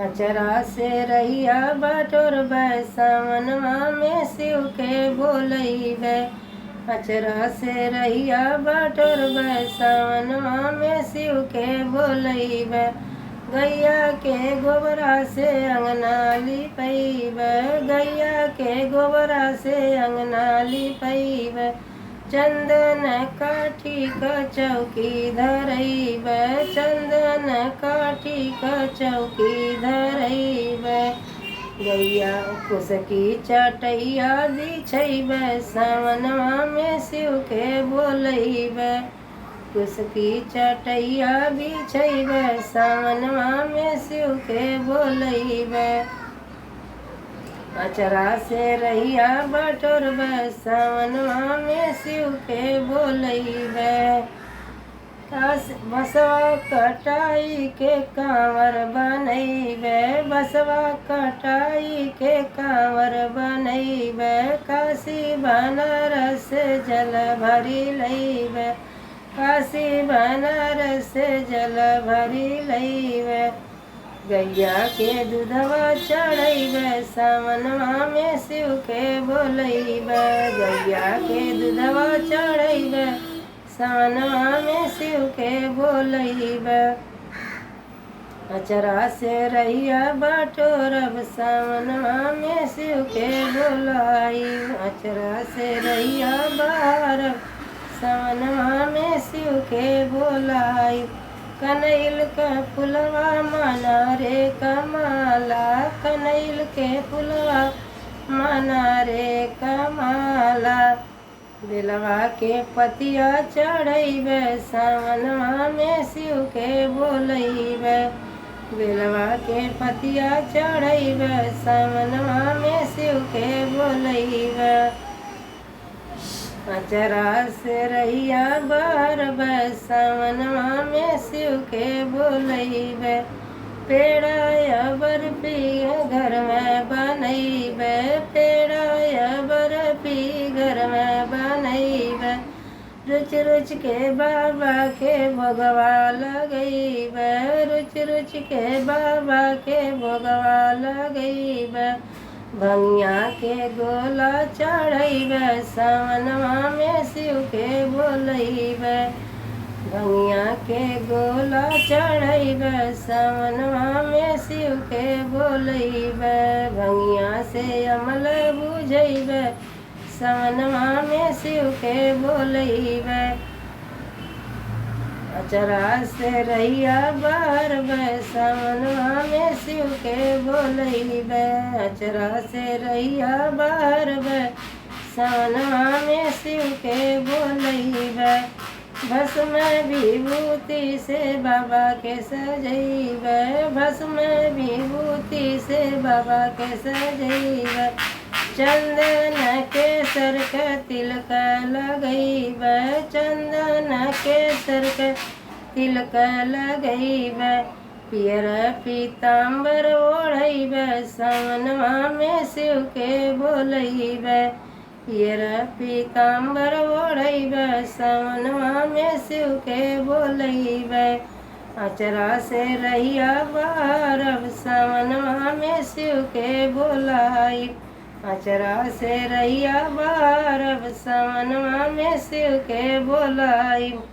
अचरा से रहिया बटोर सावनवा में शिव के बोलैबे। अचरा से रहिया बटोर सावनवा में शिव के बोलैबे। गैया के गोबरा से अंगना लिपैबे। गैया के गोबरा से अंगना लिपैबे। चंदन काठी क चौकी धरैबे। चंदन काठी क चौकी धरैबे। गैया कुसकी चटैया बिछैबे। सावनवा में शिव के बोलैबे। कुसकी चटैया बिछैबे। सावनवा में शिव के बोलैबे। अचरा से रहिया बटोरबे। सावनवा में शिव के बोलैबे। बसवा कटाई के कांवर बनैबे। बसवा कटाई के कांवर बनैबे। काशी बनारस जल भरी लैबे। काशी बनारस जल भरी लैबे। गैया के दूधवा चढ़ैबे। सावनवा में शिव के बोलैबे। गैया के दूधवा चढ़ैबे। सावनवा में शिव के बोलैबे। अचरा से रहिया बटोरब। सावनवा में शिव के बोलाइब। अचरा से रहिया बहारब। सावनवा में शिव के बोलाइब। कनैल का फुलवा माना रे कमाला। कनैल के फुलवा माना रे कमाला। बेलवा के पतिया चढ़ैबे। सावनवा में शिव के बोलैबे। बेलवा के पतिया चढ़ैबे। सावनवा में शिव के बोलैबे। अचरा से रहिया बहरबे। सावनवा में शिव के बोलैबे। पेड़ा बर्फी घर में बनैबे। पेड़ा बर्फी घर में बनैबे। रुच रुच के बाबा के भोगवा लगैबे। रुच रुच के बाबा के भोगवा लगैबे। भंगिया के गोला चढ़ैबे। सावनवा में शिव के बोलैबे। भंगिया के गोला चढ़ैबे। सावनवा में शिव के बोलैबे। भंगिया से अमल बुझैबे। सावनवा में शिव के बोलैबे। अचरा से रहिया बहरबे। सावनवा में शिव के बोलैबे। अचरा से रहिया बहरबे। सावनवा में शिव के बोलैबे। भस्म विभूति से बाबा के सजैबे। भस्म विभूति से बाबा के सजैबे। चंदन केसर के तिलक लगैबे। चंदन केसर के तिलक लगैबे। पियर पीताम्बर ओढ़ैबे। सावनवा में शिव के बोलैबे। पियर पीताम्बर ओढ़ैबे। सावनवा में शिव के बोलैबे। अचरा से रहिया बहरब। सावनवा में शिव के बोलाइब। अचरा से रहिया बहरब। सावनवा में शिव के बोलाइब।